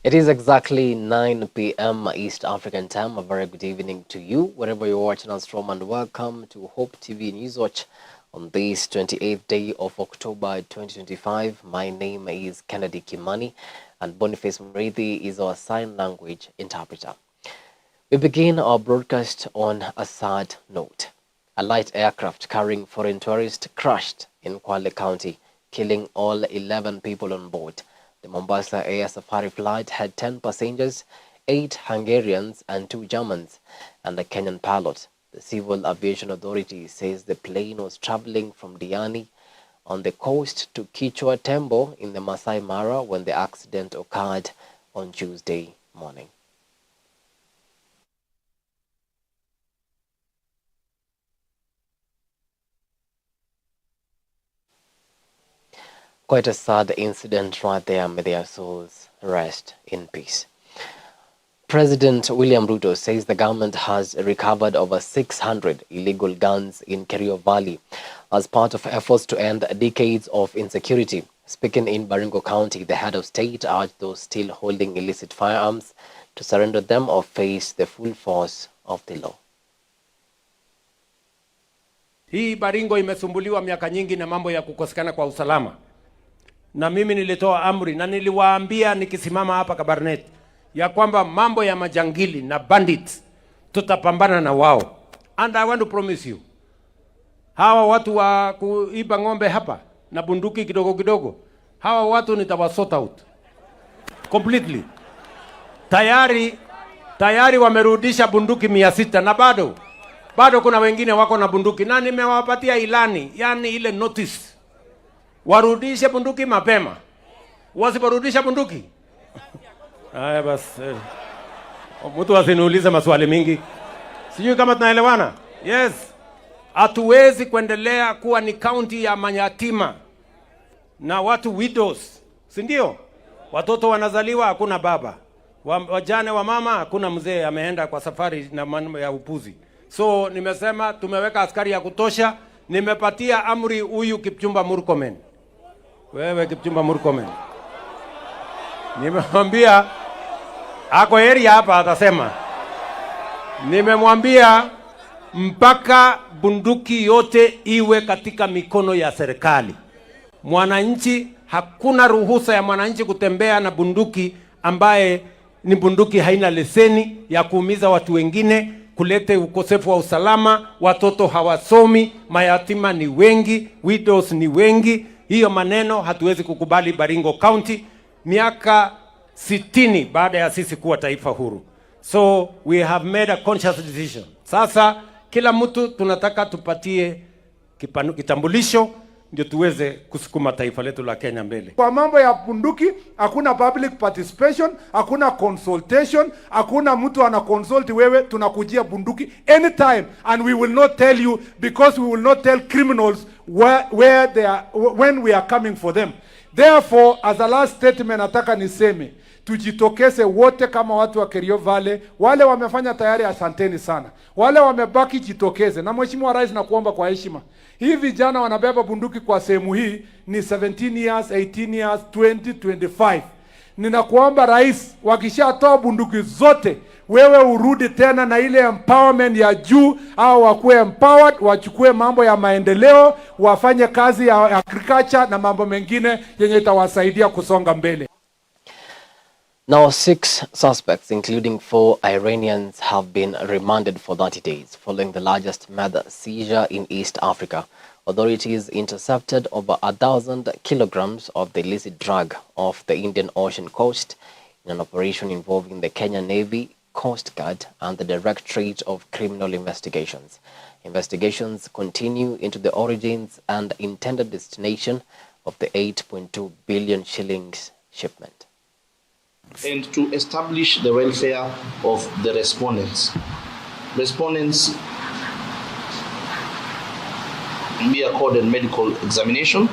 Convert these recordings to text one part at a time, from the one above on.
It is exactly 9 p.m. East African time. A very good evening to you, wherever you're watching us from, and welcome to Hope TV Newswatch on this 28th day of October 2025. My name is Kennedy Kimani, and Boniface Murithi is our sign language interpreter. We begin our broadcast on a sad note. A light aircraft carrying foreign tourists crashed in Kwale County, killing all 11 people on board. The Mombasa Air Safari flight had 10 passengers, 8 Hungarians and 2 Germans, and a Kenyan pilot. The Civil Aviation Authority says the plane was traveling from Diani on the coast to Kichwa Tembo in the Masai Mara when the accident occurred on Tuesday morning. Quite a sad incident right there. May their souls rest in peace. President William Ruto says the government has recovered over 600 illegal guns in Kerio Valley as part of efforts to end decades of insecurity. Speaking in Baringo County, the head of state urged those still holding illicit firearms to surrender them or face the full force of the law. Hii Baringo imesumbuliwa miaka nyingi na mambo ya kukosekana kwa usalama. Na mimi nilitoa amri na niliwaambia nikisimama hapa Kabarnet ya kwamba mambo ya majangili na bandits tutapambana na wao. And I want to promise you, hawa watu wa kuiba ng'ombe hapa na bunduki kidogo kidogo, hawa watu nitawasort out completely. Tayari wamerudisha bunduki 600 na bado kuna wengine wako na bunduki, na nimewapatia ilani, yani ile notice. Warudishe bunduki mapema. Wasiporudisha bunduki. Haya basi. Mtu asiniulize maswali mingi. Sijui kama tunaelewana. Yes. Hatuwezi kuendelea kuwa ni county ya mayatima na watu widows. Si ndio? Watoto wanazaliwa hakuna baba. Wajane wa mama hakuna mzee ameenda kwa safari na mambo ya upuzi. So nimesema tumeweka askari ya kutosha. Nimepatia amri huyu Kipchumba Murkomen. Wewe Kipchumba Murkomen, nimemwambia ako area hapa atasema. Nimemwambia mpaka bunduki yote iwe katika mikono ya serikali. Mwananchi, hakuna ruhusa ya mwananchi kutembea na bunduki ambaye ni bunduki haina leseni ya kuumiza watu wengine, kulete ukosefu wa usalama, watoto hawasomi, mayatima ni wengi, widows ni wengi. Hiyo maneno hatuwezi kukubali Baringo County miaka 60 baada ya sisi kuwa taifa huru. So we have made a conscious decision. Sasa kila mtu tunataka tupatie kitambulisho ndio tuweze kusukuma taifa letu la Kenya mbele. Kwa mambo ya bunduki hakuna public participation, hakuna consultation, hakuna mtu ana consult wewe, tunakujia bunduki anytime, and we will not tell you because we will not tell criminals where they are when we are coming for them. Therefore, as a last statement nataka niseme tujitokeze wote kama watu wa Kerio Valley. Wale wamefanya tayari, asanteni sana. Wale wamebaki jitokeze. Na Mheshimiwa Rais, na kuomba kwa heshima, hii vijana wanabeba bunduki kwa sehemu hii ni 17 years, 18 years, 20, 25. Ninakuomba Rais, wakishatoa bunduki zote, wewe urudi tena na ile empowerment ya juu, au wakuwe empowered, wachukue mambo ya maendeleo, wafanye kazi ya agriculture na mambo mengine yenye itawasaidia kusonga mbele. Now, 6 suspects, including 4 Iranians, have been remanded for 30 days following the largest murder seizure in East Africa. Authorities intercepted over 1,000 kilograms of the illicit drug off the Indian Ocean coast in an operation involving the Kenya Navy, Coast Guard, and the Directorate of Criminal Investigations. Investigations continue into the origins and intended destination of the 8.2 billion shillings shipment. And to establish the welfare of the respondents. Respondents be accorded medical examination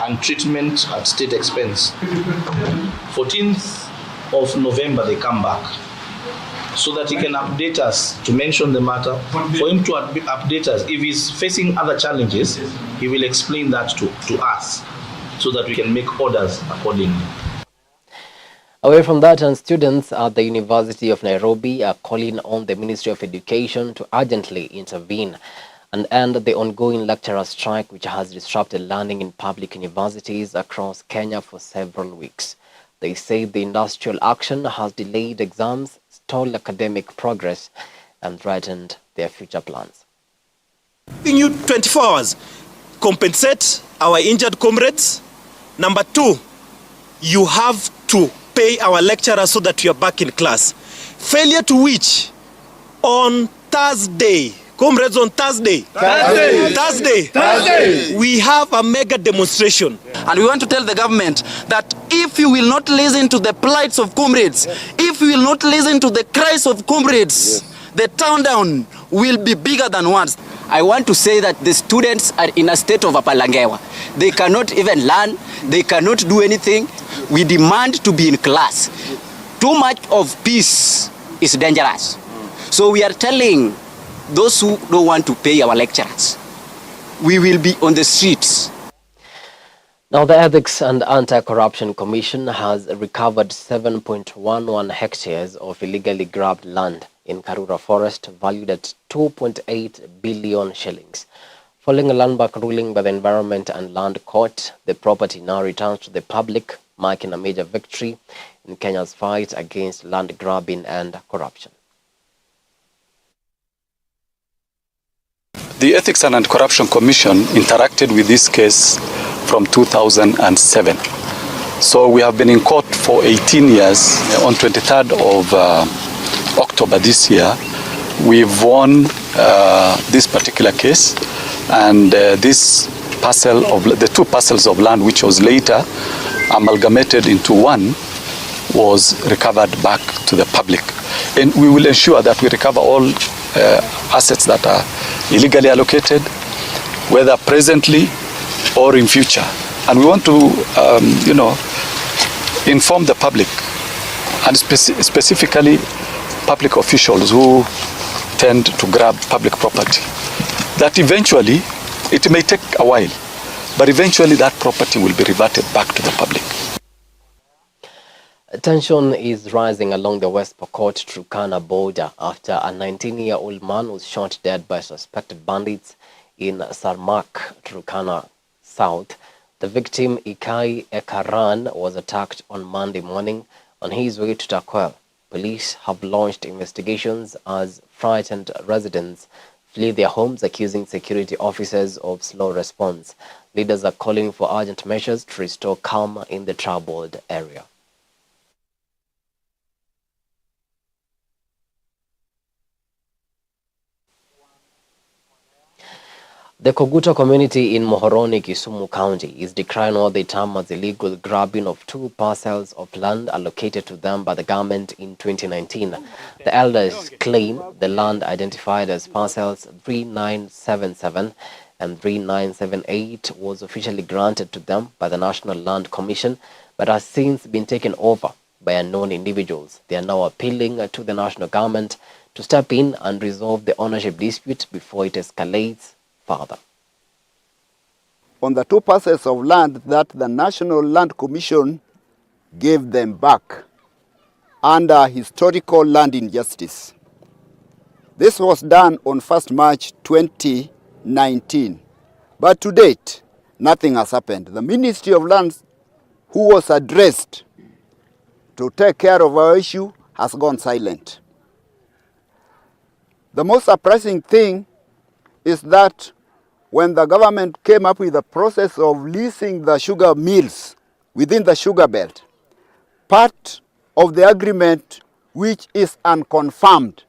and treatment at state expense. 14th of November they come back so that he can update us, to mention the matter, for him to update us. If he's facing other challenges, he will explain that to us so that we can make orders accordingly. Away from that, and students at the University of Nairobi are calling on the Ministry of Education to urgently intervene and end the ongoing lecturer strike, which has disrupted learning in public universities across Kenya for several weeks. They say the industrial action has delayed exams, stalled academic progress, and threatened their future plans. Giving you 24 hours, compensate our injured comrades. Number 2, you have to pay our lecturers so that we are back in class. Failure to which, on Thursday, comrades, on Thursday, we have a mega demonstration. And we want to tell the government that if you will not listen to the plights of comrades, if you will not listen to the cries of comrades, the town down will be bigger than once. I want to say that the students are in a state of apalangewa. They cannot even learn, they cannot do anything. We demand to be in class. Too much of peace is dangerous. So we are telling those who don't want to pay our lecturers, we will be on the streets. Now, the Ethics and Anti-Corruption Commission has recovered 7.11 hectares of illegally grabbed land in Karura Forest, valued at 2.8 billion shillings. Following a landmark ruling by the Environment and Land Court, the property now returns to the public, marking a major victory in Kenya's fight against land grabbing and corruption. The Ethics and Anti-Corruption Commission interacted with this case from 2007. So we have been in court for 18 years. On 23rd of October this year, we've won this particular case, and this parcel of the 2 parcels of land, which was later amalgamated into one, was recovered back to the public. And we will ensure that we recover all assets that are illegally allocated, whether presently or in future. And we want to, inform the public, and specifically public officials who tend to grab public property, that eventually, it may take a while, but eventually that property will be reverted back to the public. Tension is rising along the West Pokot-Turkana border after a 19-year-old man was shot dead by suspected bandits in Sarmak, Turkana South. The victim, Ikai Ekaran, was attacked on Monday morning on his way to Takwel. Police have launched investigations as frightened residents flee their homes, accusing security officers of slow response. Leaders are calling for urgent measures to restore calm in the troubled area. The Koguta community in Mohoroni, Kisumu County is decrying what they term as illegal grabbing of 2 parcels of land allocated to them by the government in 2019. The elders claim the land identified as parcels 3977 and 3978 was officially granted to them by the National Land Commission, but has since been taken over by unknown individuals. They are now appealing to the national government to step in and resolve the ownership dispute before it escalates further. On the 2 parcels of land that the National Land Commission gave them back under historical land injustice. This was done on 1st March 2019. But to date, nothing has happened. The Ministry of Lands, who was addressed to take care of our issue, has gone silent. The most surprising thing is that when the government came up with the process of leasing the sugar mills within the sugar belt, part of the agreement, which is unconfirmed,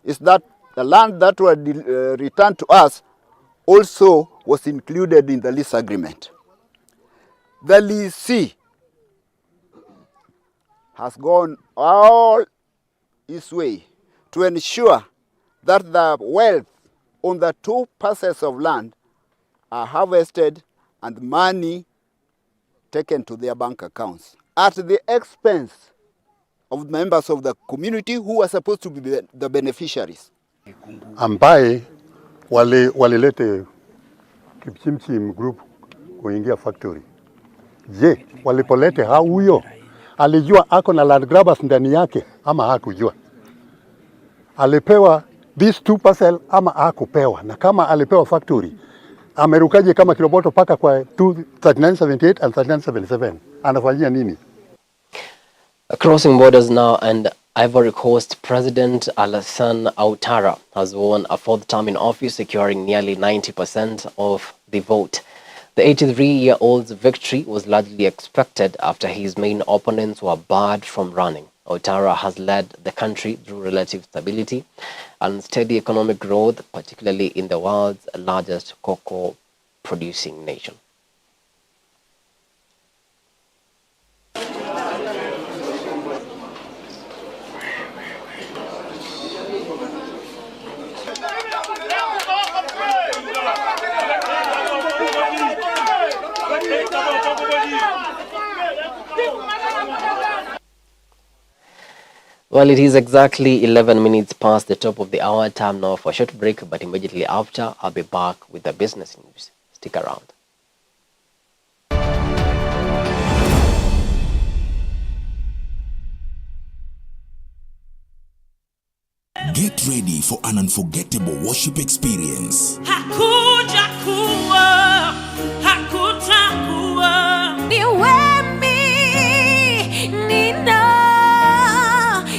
is that the land that were returned to us also was included in the lease agreement. The leasee has gone all his way to ensure that the wealth on the 2 parcels of land are harvested and money taken to their bank accounts at the expense of members of the community who are supposed to be the beneficiaries. Ambaye walilete Kipchimchim group kuingia factory. Je, walipolete huyo alijua ako na land grabbers ndani yake ama hakujua? Alipewa these 2 parcel ama hakupewa? Na kama alipewa factory, amerukaje kama Kiloboto paka kwa 3978 and 3977? Anafanyia nini? Crossing borders now, and Ivory Coast President Alassane Ouattara has won a 4th term in office, securing nearly 90% of the vote. The 83-year-old's victory was largely expected after his main opponents were barred from running. Ouattara has led the country through relative stability and steady economic growth, particularly in the world's largest cocoa-producing nation. Well, it is exactly 11 minutes past the top of the hour. Time now for a short break, but immediately after, I'll be back with the business news. Stick around. Get ready for an unforgettable worship experience. Hakuja kuwa, hakutakuwa. Niwe nina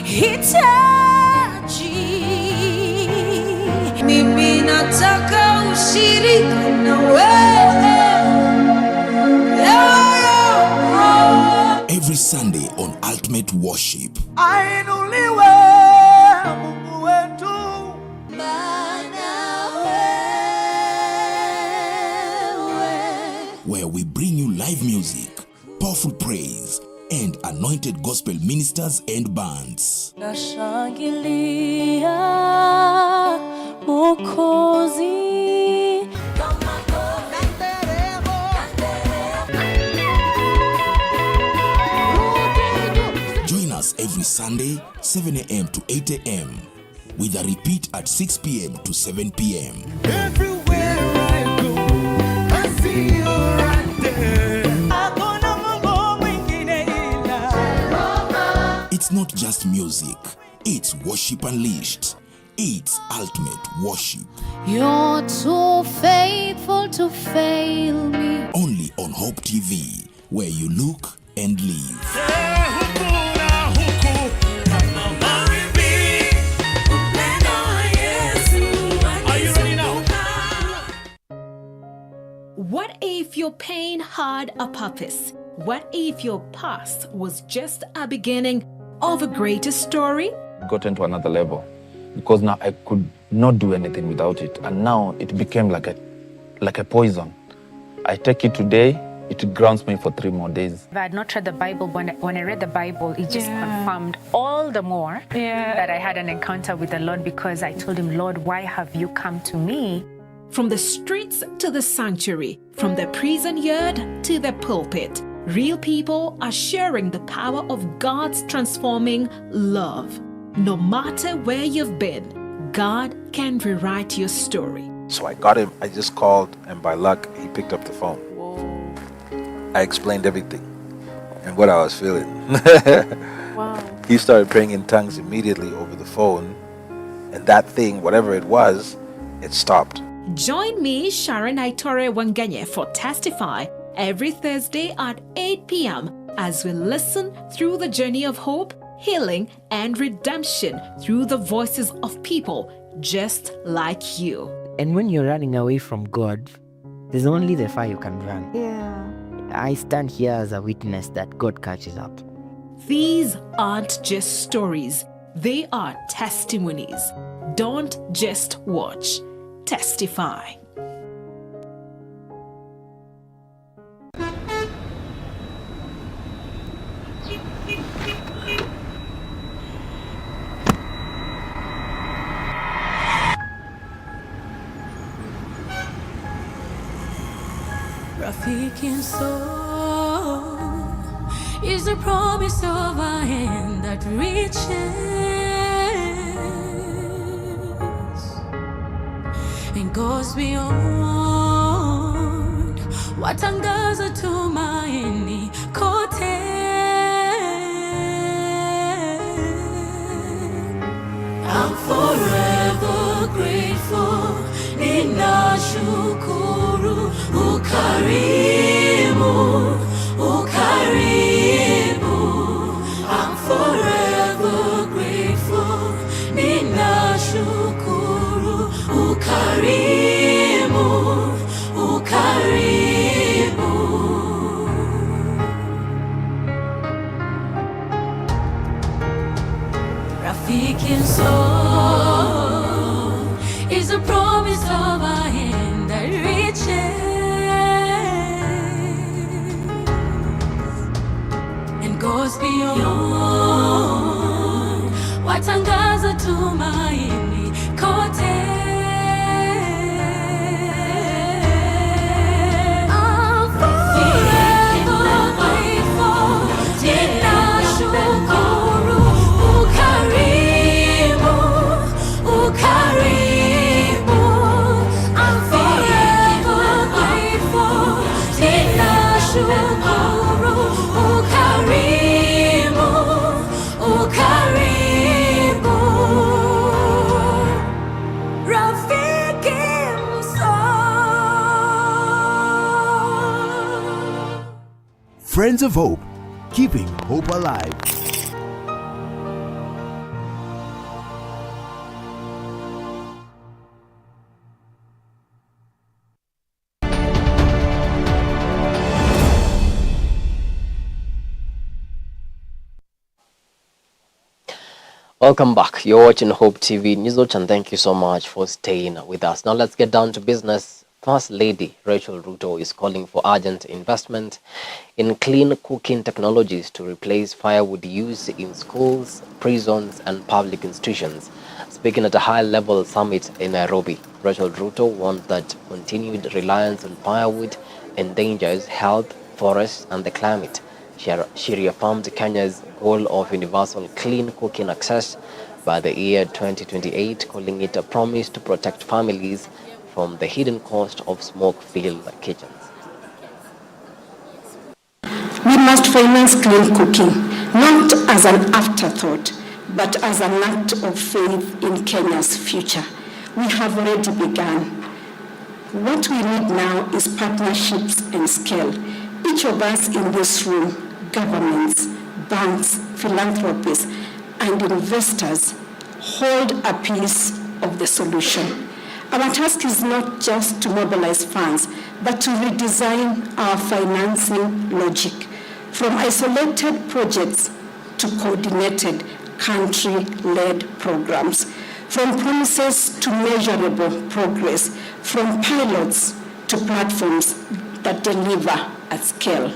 hitaji. Mimi nataka ushirika na wewe. Every Sunday on Ultimate Worship. Ainuliwe Mungu wetu. Where we bring you live music, powerful praise, and anointed gospel ministers and bands. Nashangilia Mwokozi. Join us every Sunday, 7 a.m. to 8 a.m. with a repeat at 6 p.m. to 7 p.m. Everywhere I go, I see you right there. It's not just music, it's worship unleashed. It's ultimate worship. You're too faithful to fail me. Only on Hope TV, where you look and live. What if your pain had a purpose? What if your past was just a beginning of a greater story? Gotten to another level because now I could not do anything without it, and now it became like a poison. I take it today, it grounds me for 3 more days. If I had not read the Bible, when I read the Bible, it just confirmed all the more that I had an encounter with the Lord, because I told him, Lord, why have you come to me? From the streets to the sanctuary, from the prison yard to the pulpit, real people are sharing the power of God's transforming love. No matter where you've been, God can rewrite your story. So I got him, I just called, and by luck, he picked up the phone. I explained everything and what I was feeling. Wow. He started praying in tongues immediately over the phone, and that thing, whatever it was, it stopped. Join me, Sharon Aitore Wanganye, for Testify every Thursday at 8 p.m. as we listen through the journey of hope, healing, and redemption through the voices of people just like you. And when you're running away from God, there's only the fire you can run. Yeah. I stand here as a witness that God catches up. These aren't just stories, they are testimonies. Don't just watch. Testify. Rafiki soul is the promise of a hand that reaches and goes beyond what angaza tumaini kote. forever grateful. Ninashukuru ukarimu, ukarimu. I'm forever grateful. Ninashukuru ukarimu, ukarimu. Rafiki soul is a promise of a hand that reaches and goes beyond. Watangaza tumaini kote. I'm forever grateful. Ninashukuru ukarimu, ukarimu. I'm forever grateful. Ninashukuru ukarimu, ukarimu. Rafiki msoul. Friends of Hope, keeping hope alive. Welcome back. You're watching Hope TV Newswatch, and thank you so much for staying with us. Now let's get down to business. First Lady Rachel Ruto is calling for urgent investment in clean cooking technologies to replace firewood use in schools, prisons, and public institutions. Speaking at a high-level summit in Nairobi, Rachel Ruto warned that continued reliance on firewood endangers health, forests, and the climate. She reaffirmed Kenya's goal of universal clean cooking access by the year 2028, calling it a promise to protect families from the hidden cost of smoke-filled kitchens. We must finance clean cooking, not as an afterthought, but as an act of faith in Kenya's future. We have already begun. What we need now is partnerships and scale. Each of us in this room, governments, banks, philanthropists, and investors hold a piece of the solution. Our task is not just to mobilize funds, but to redesign our financing logic from isolated projects to coordinated country-led programs, from promises to measurable progress, from pilots to platforms that deliver at scale.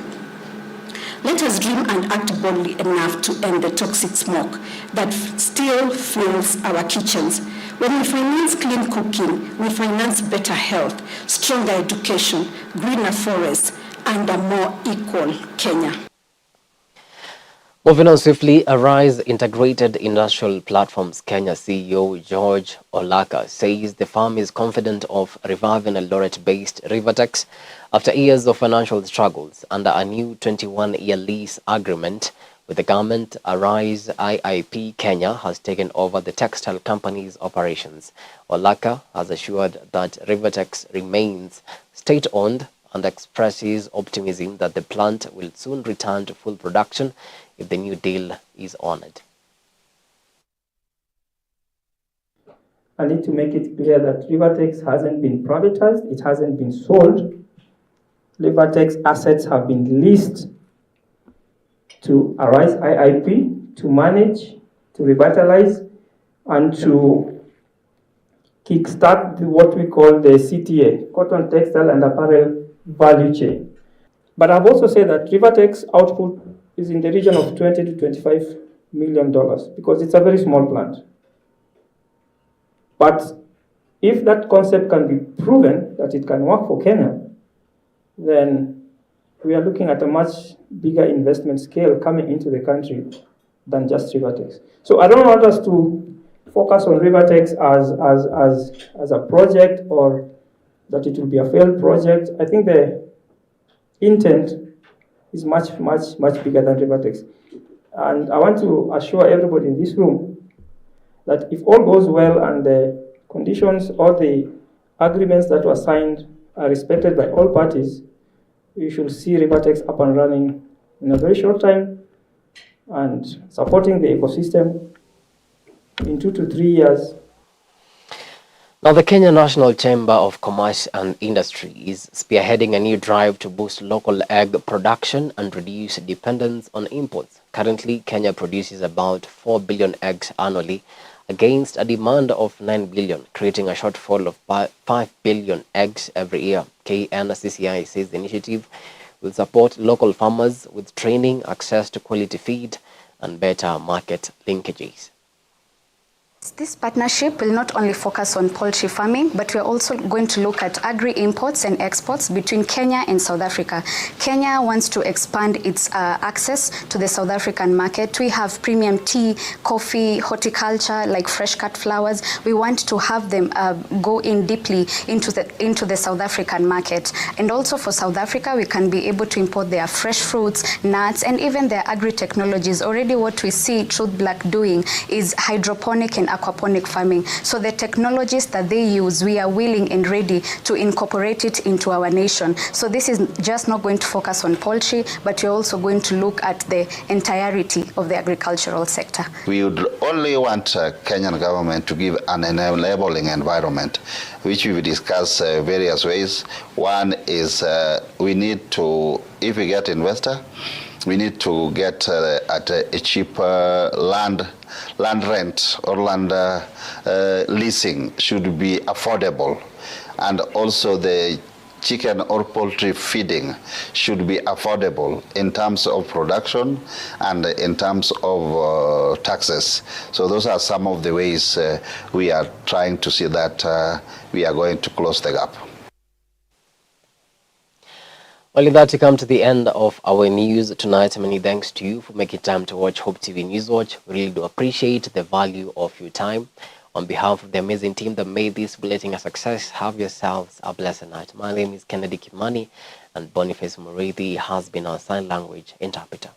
Let us dream and act boldly enough to end the toxic smoke that still fills our kitchens. When we finance clean cooking, we finance better health, stronger education, greener forests, and a more equal Kenya. Moving on swiftly, Arise Integrated Industrial Platforms Kenya CEO George Olaka says the firm is confident of reviving a Eldoret-based Rivertex after years of financial struggles. Under a new 21-year lease agreement with the government, Arise IIP Kenya has taken over the textile company's operations. Olaka has assured that Rivertex remains state-owned and expresses optimism that the plant will soon return to full production if the new deal is honored. I need to make it clear that Rivertex hasn't been privatized, it hasn't been sold. Rivertex assets have been leased to Arise IIP to manage, to revitalize, and to kickstart what we call the CTA, Cotton, Textile and Apparel Value Chain. But I've also said that Rivertex output is in the region of $20 to $25 million because it's a very small plant. But if that concept can be proven that it can work for Kenya, then we are looking at a much bigger investment scale coming into the country than just Rivertex. So I don't want us to focus on Rivertex as a project or that it will be a failed project. I think the intent is much bigger than Rivertex. And I want to assure everybody in this room that if all goes well and the conditions or the agreements that were signed are respected by all parties, we should see Rivertex up and running in a very short time and supporting the ecosystem in 2 to 3 years. Now, the Kenya National Chamber of Commerce and Industry is spearheading a new drive to boost local egg production and reduce dependence on imports. Currently, Kenya produces about 4 billion eggs annually against a demand of 9 billion, creating a shortfall of 5 billion eggs every year. KNCCI says the initiative will support local farmers with training, access to quality feed, and better market linkages. This partnership will not only focus on poultry farming, but we're also going to look at agri-imports and exports between Kenya and South Africa. Kenya wants to expand its access to the South African market. We have premium tea, coffee, horticulture, like fresh cut flowers. We want to have them go in deeply into the South African market. And also for South Africa, we can be able to import their fresh fruits, nuts, and even their agri-technologies. Already what we see Truth Black doing is hydroponic and aquaponic farming. So the technologies that they use, we are willing and ready to incorporate it into our nation. So this is just not going to focus on poultry, but we're also going to look at the entirety of the agricultural sector. We would only want Kenyan government to give an enabling environment, which we will discuss various ways. One is we need to, if we get investor, we need to get at a cheaper land rent or land leasing should be affordable, and also the chicken or poultry feeding should be affordable in terms of production and in terms of taxes. So those are some of the ways we are trying to see that we are going to close the gap. Well, in that, we come to the end of our news tonight. Many thanks to you for making time to watch Hope TV Newswatch. We really do appreciate the value of your time. On behalf of the amazing team that made this bulletin a success, have yourselves a blessed night. My name is Kimani, and Boniface Murithi has been our sign language interpreter.